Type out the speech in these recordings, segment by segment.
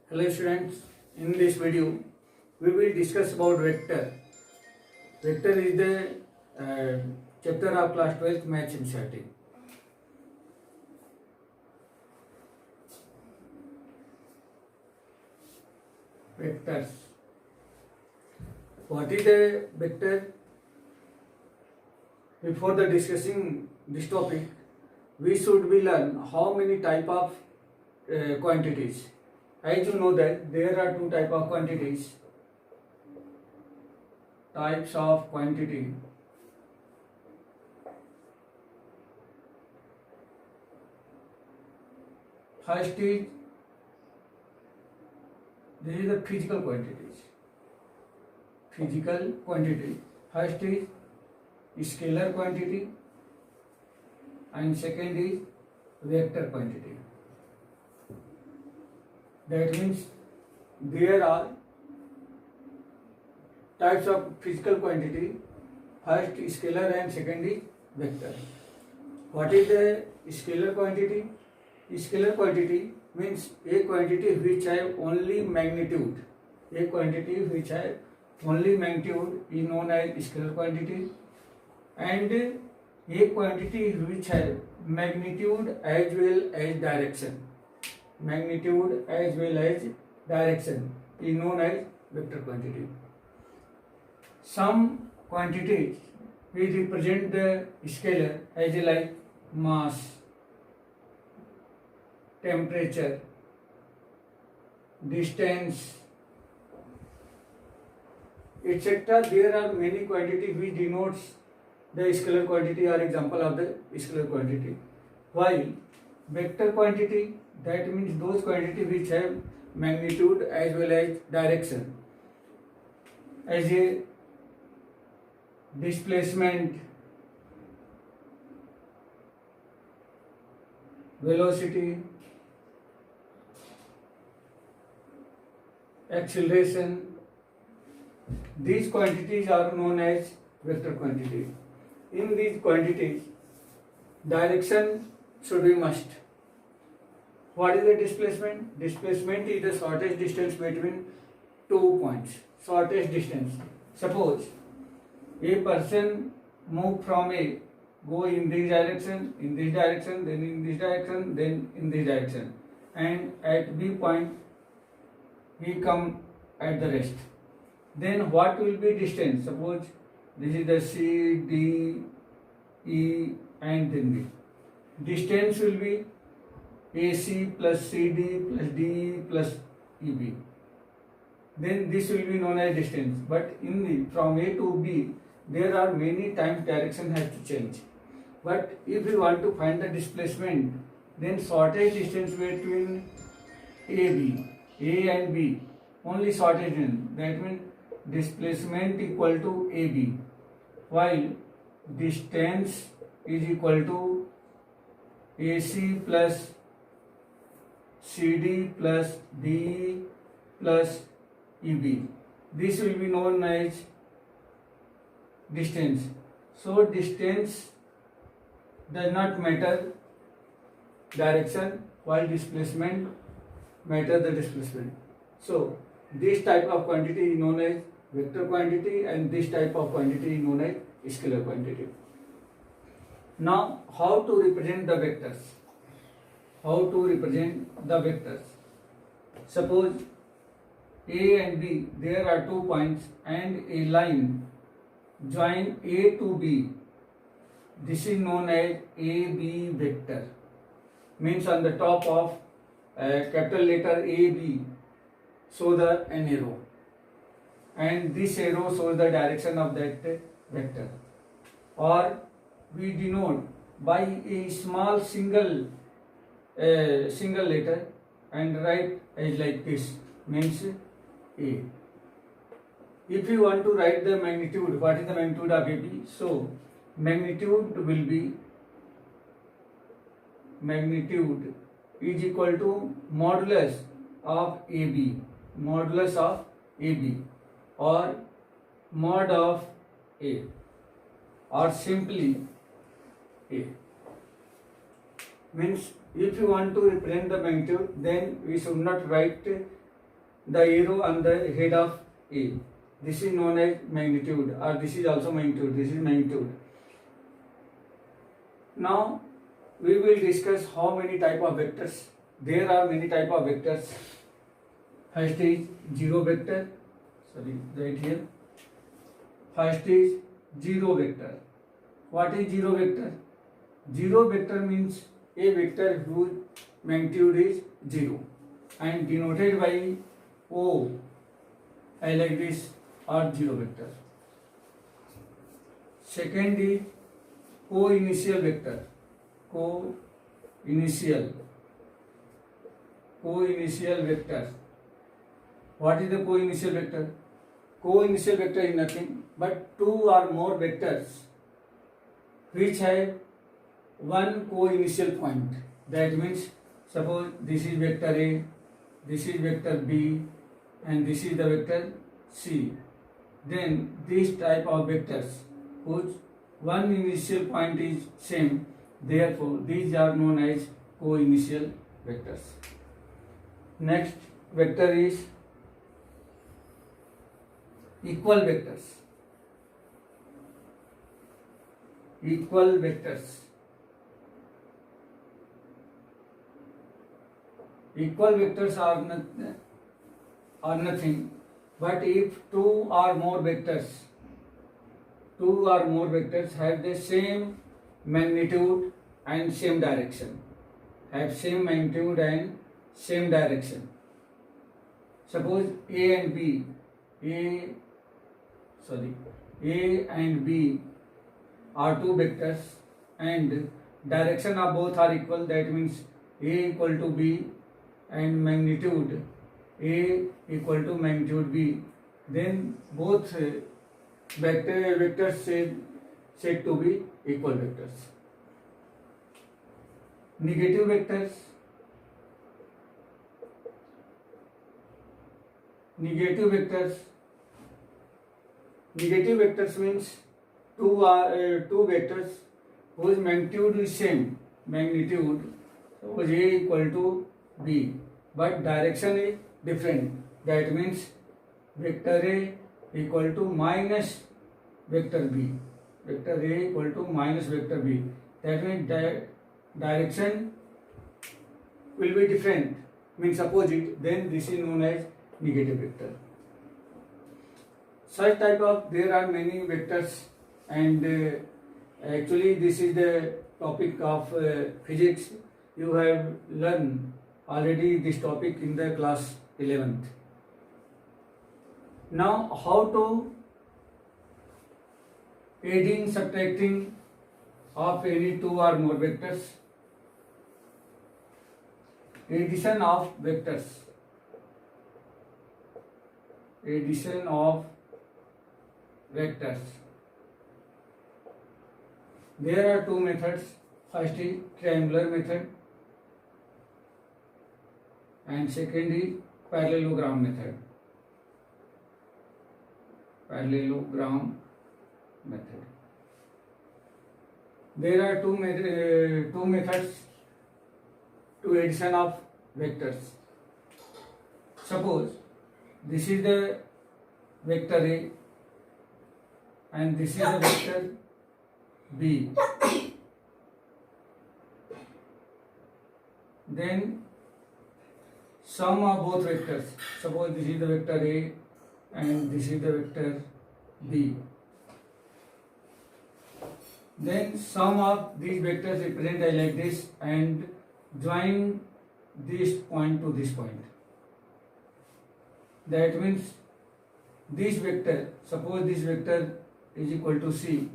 Hello students, in this video we will discuss about vector. Vector is the chapter of class 12th Maths NCERT. Vectors. What is a vector? Before the discussing this topic, we should be learn how many type of quantities. As you know that there are two type of quantities. Types of quantity. First is this is the physical quantities. Physical quantity. First is scalar quantity and second is vector quantity. That means there are types of physical quantity. First scalar and second is vector. What is the scalar quantity? Scalar quantity means a quantity which have only magnitude. A quantity which have only magnitude is known as scalar quantity, and a quantity which have magnitude as well as direction. Magnitude as well as direction is known as vector quantity. Some quantities we represent the scalar as like mass, temperature, distance, etc. There are many quantities which denotes the scalar quantity or example of the scalar quantity. While vector quantity, that means those quantities which have magnitude as well as direction, as a displacement, velocity, acceleration. These quantities are known as vector quantity. In these quantities, direction should be must. What is the displacement? Displacement is the shortest distance between 2 points. Shortest distance. Suppose a person move from A, go in this direction, then in this direction, then in this direction, and at B point he come at the rest. Then what will be distance? Suppose this is the C, D, E, and then B. Distance will be AC plus CD plus DE plus EB. Then this will be known as distance. But in the from A to B, there are many times direction has to change. But if we want to find the displacement, then shortest distance between A and B, only shortest distance. That means displacement equal to AB, while distance is equal to AC plus CD plus DE plus EB. This will be known as distance. So distance does not matter direction, while displacement matter the displacement. So this type of quantity is known as vector quantity, and this type of quantity is known as scalar quantity. Now, how to represent the vectors? How to represent the vectors? Suppose A and B, there are 2 points and a line join A to B. This is known as AB vector. Means on the top of capital letter AB, show an arrow, and this arrow shows the direction of that vector. Or we denote by a small single letter and write as like this, means A. If you want to write the magnitude, what is the magnitude of AB? So magnitude will be magnitude is equal to modulus of AB, modulus of AB, or mod of A, or simply A. Means if you want to represent the magnitude, then we should not write the arrow on the head of A. This is known as magnitude, or this is also magnitude. This is magnitude. Now we will discuss how many type of vectors. There are many type of vectors. First is zero vector. Sorry, right here. First is zero vector. What is zero vector? Zero vector means a vector whose magnitude is zero and denoted by O, I like this, or zero vector. Second is co-initial vector. Co-initial vector. What is the co-initial vector? Co-initial vector is nothing but two or more vectors which have one co-initial point. That means suppose this is vector A, this is vector B, and this is the vector C. Then this type of vectors whose one initial point is same, therefore these are known as co-initial vectors. Next vector is equal vectors. Equal vectors. Equal vectors are nothing but if two or more vectors have the same magnitude and same direction. Suppose A and B are two vectors and direction of both are equal. That means A equal to B and magnitude A equal to magnitude B. Then both vectors said to be equal vectors. Negative vectors. Negative vectors means two vectors whose magnitude is same. Magnitude suppose A equal to B, but direction is different. That means vector A equal to minus vector B. Vector A equal to minus vector B. That means direction will be different, means opposite. Then this is known as negative vector. Such type of, there are many vectors, and actually this is the topic of physics. You have learned already this topic in the class 11th. Now how to adding, subtracting of any two or more vectors. Addition of vectors. Addition of vectors. There are two methods. First is triangular method and second is parallelogram method. Parallelogram method. There are two methods to addition of vectors. Suppose this is the vector A and this is the vector B. Then sum of both vectors. Suppose this is the vector A and this is the vector B. Then sum of these vectors represented like this and join this point to this point. That means this vector, suppose this vector is equal to C.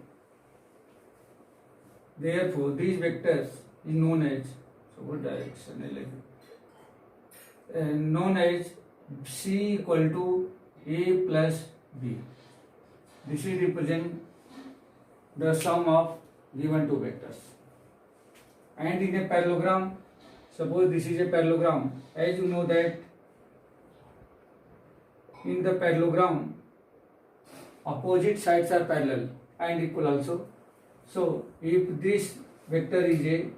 Therefore, these vectors is known as, so what direction I like it? Known as C equal to A plus B. This is represent the sum of given two vectors. And in a parallelogram, suppose this is a parallelogram. As you know that in the parallelogram, opposite sides are parallel and equal also. So if this vector is A,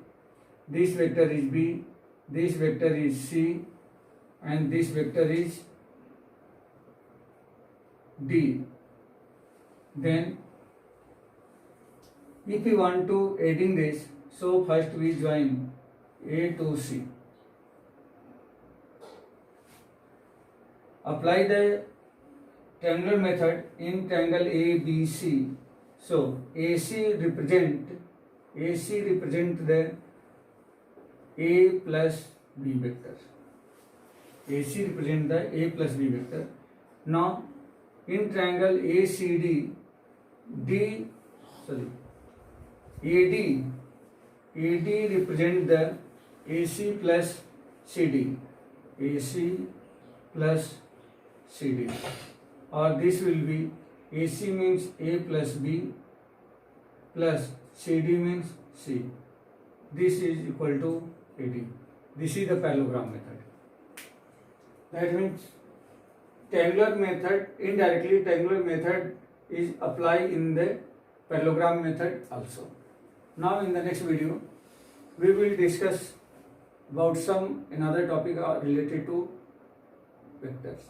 this vector is B, this vector is C, and this vector is D. Then if we want to adding this, so first we join A to C. Apply the triangular method in triangle ABC. So AC represent the A plus B vector. AC represent the A plus B vector. Now in triangle ACD, AD represent the AC plus CD. AC plus CD, or this will be AC means A plus B plus CD means C. This is equal to AD. This is the parallelogram method. That means triangular method, indirectly triangular method is applied in the parallelogram method also. Now in the next video we will discuss about some another topic related to vectors.